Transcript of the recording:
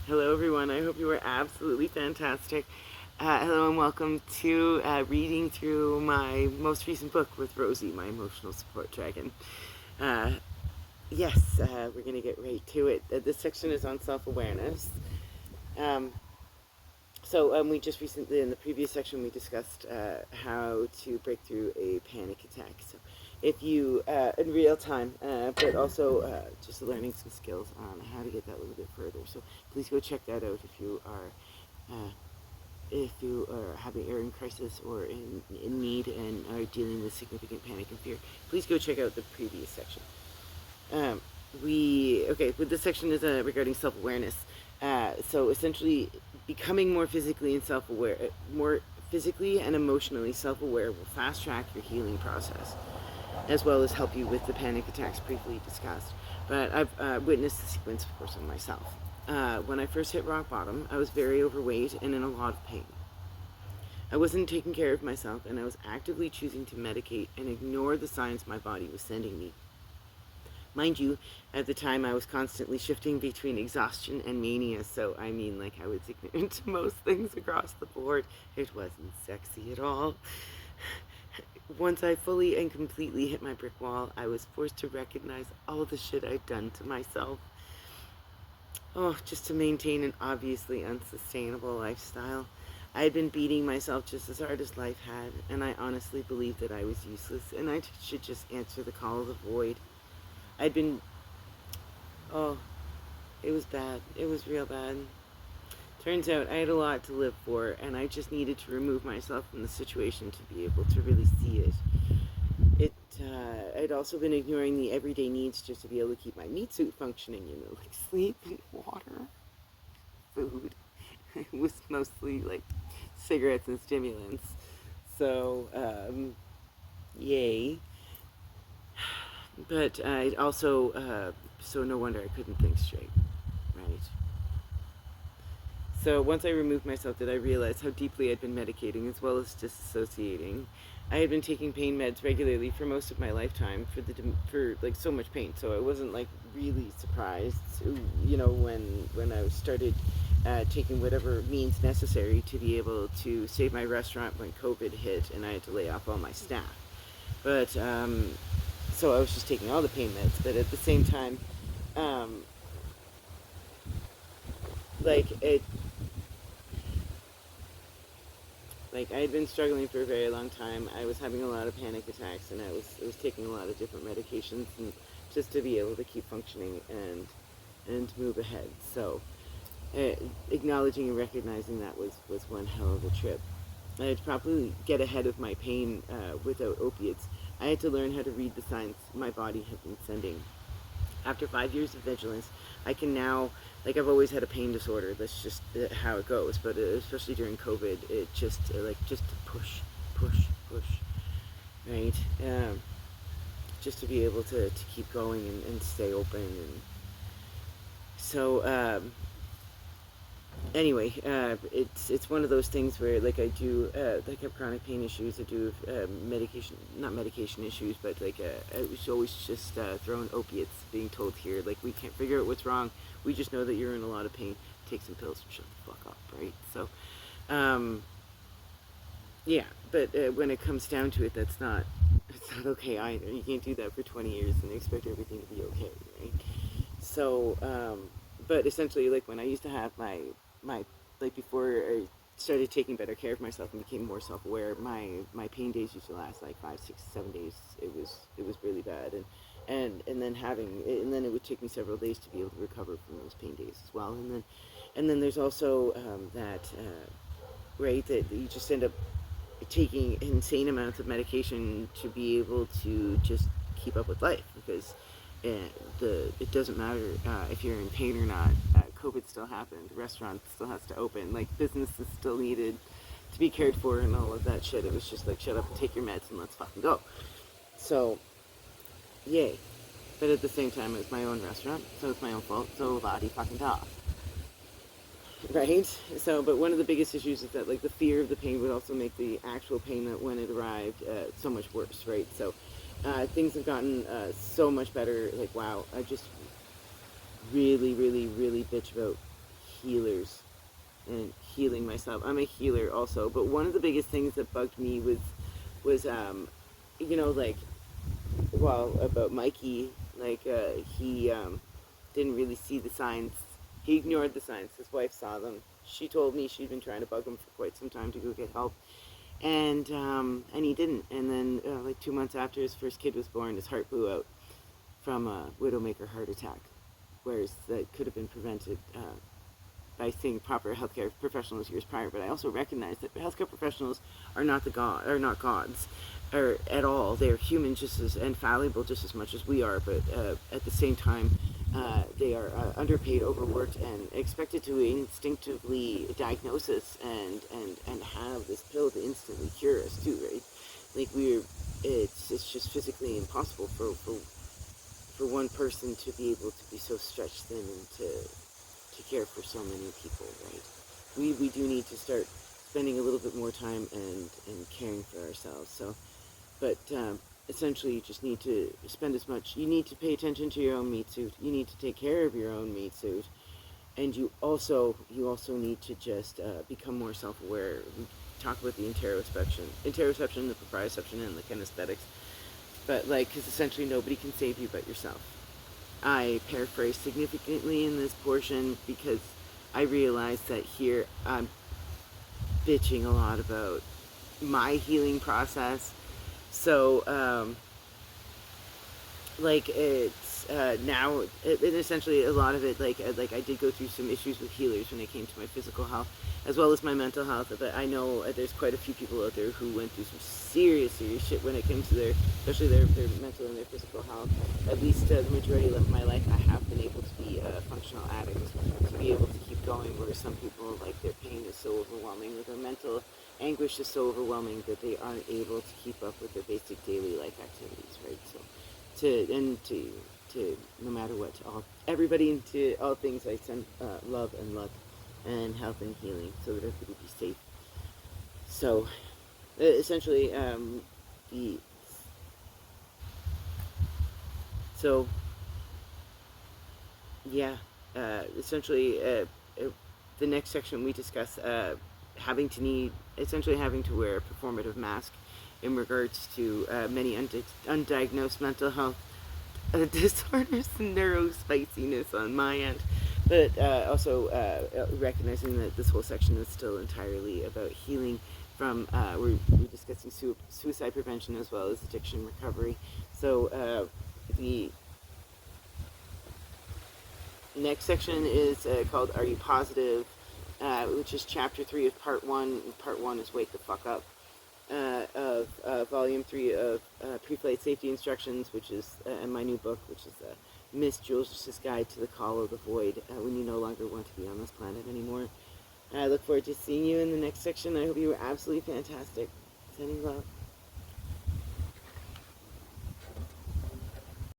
Hello, everyone. I hope you are absolutely fantastic. Hello, and welcome to reading through my most recent book with Rosie, my emotional support dragon. Uh, yes, we're going to get right to it. This section is on self-awareness. We just recently, in the previous section, we discussed how to break through a panic attack. So if you, in real time, but also just learning some skills on how to get that a little bit further. So please go check that out if you are having are in crisis or in need and are dealing with significant panic and fear. Please go check out the previous section. With this section is regarding self-awareness. So essentially, becoming more physically and emotionally self-aware will fast-track your healing process, as well as help you with the panic attacks briefly discussed. But I've witnessed the sequence, of course, on myself. When I first hit rock bottom, I was very overweight and in a lot of pain. I wasn't taking care of myself, and I was actively choosing to medicate and ignore the signs my body was sending me. Mind you, at the time I was constantly shifting between exhaustion and mania, so I was ignorant to most things across the board. It wasn't sexy at all. Once I fully and completely hit my brick wall, I was forced to recognize all the shit I'd done to myself. Just to maintain an obviously unsustainable lifestyle. I had been beating myself just as hard as life had, and I honestly believed that I was useless, and I should just answer the call of the void. It was bad. It was real bad. Turns out I had a lot to live for, and I just needed to remove myself from the situation to be able to really see it. I'd also been ignoring the everyday needs just to be able to keep my meatsuit functioning, like sleep and water, food. It was mostly like cigarettes and stimulants. So, yay. But I also, so no wonder I couldn't think straight, right? So once I removed myself, did I realize how deeply I'd been medicating as well as disassociating. I had been taking pain meds regularly for most of my lifetime for like so much pain. So I wasn't like really surprised, when I started taking whatever means necessary to be able to save my restaurant when COVID hit and I had to lay off all my staff. But so I was just taking all the pain meds, but at the same time, I had been struggling for a very long time. I was having a lot of panic attacks, and I was taking a lot of different medications, and just to be able to keep functioning and move ahead. So, acknowledging and recognizing that was one hell of a trip. I had to probably get ahead of my pain without opiates. I had to learn how to read the signs my body had been sending. After 5 years of vigilance, I can now, I've always had a pain disorder. That's just how it goes. But especially during COVID, it just, just to push, right? Just to be able to keep going and stay open. And so, anyway, it's one of those things where I do I have chronic pain issues. I do not medication issues, but I was always just throwing opiates, being told here we can't figure out what's wrong. We just know that you're in a lot of pain. Take some pills and shut the fuck up, right? So, yeah. But when it comes down to it, it's not okay either. You can't do that for 20 years and expect everything to be okay, right? So, but essentially, when I used to have my before I started taking better care of myself and became more self-aware, my pain days used to last 5, 6, 7 days. It was really bad, and then it would take me several days to be able to recover from those pain days as well. And then there's also right, that you just end up taking insane amounts of medication to be able to just keep up with life, because it doesn't matter if you're in pain or not. COVID still happened. Restaurants still has to open. Business is still needed to be cared for and all of that shit. It was just shut up and take your meds and let's fucking go. So, yay. But at the same time, it was my own restaurant, so it's my own fault. So body fucking da. Right? So, but one of the biggest issues is that the fear of the pain would also make the actual pain that when it arrived so much worse, right? So things have gotten so much better. Wow, I just really, really, really bitch about healers and healing myself. I'm a healer also, but one of the biggest things that bugged me was like, well, about Mikey, like he didn't really see the signs. He ignored the signs. His wife saw them. She told me she'd been trying to bug him for quite some time to go get help, and he didn't. And then like 2 months after his first kid was born, his heart blew out from a widowmaker heart attack, whereas that could have been prevented by seeing proper healthcare professionals years prior. But I also recognize that healthcare professionals are not not gods, or at all. They're human just as and fallible just as much as we are. But at the same time, they are underpaid, overworked, and expected to instinctively diagnose us and have this pill to instantly cure us too, right? Like it's just physically impossible for one person to be able to be so stretched thin and to care for so many people, right? We do need to start spending a little bit more time and caring for ourselves. So, but essentially, you just need to spend as much. You need to pay attention to your own meat suit. You need to take care of your own meat suit, and you also need to just become more self-aware. We talk about the interoception, the proprioception, and the kinesthetics. But because essentially nobody can save you but yourself. I paraphrase significantly in this portion because I realize that here I'm bitching a lot about my healing process. So, it's now, essentially a lot of it, like I did go through some issues with healers when it came to my physical health, as well as my mental health. But I know there's quite a few people out there who went through some serious shit when it came to especially their mental and their physical health. At least the majority of my life, I have been able to be a functional addict, to be able to keep going, where some people, like, their pain is so overwhelming, or their mental anguish is so overwhelming that they aren't able to keep up with their basic daily life activities, right? So, to no matter what, to everybody, and to all things, I send love and luck and health and healing, so that everybody be safe. So, essentially, the next section we discuss having to wear a performative mask in regards to many undiagnosed mental health disorders and neurospiciness on my end, but also recognizing that this whole section is still entirely about healing from, we're discussing suicide prevention as well as addiction recovery. So the next section is called Are You Positive? Which is chapter 3 of part 1. Part 1 is Wake the Fuck Up. Of volume 3 of Preflight Safety Instructions, which is my new book, which is Miss Julesish's Guide to the Call of the Void, when you no longer want to be on this planet anymore. I look forward to seeing you in the next section. I hope you were absolutely fantastic. Sending love.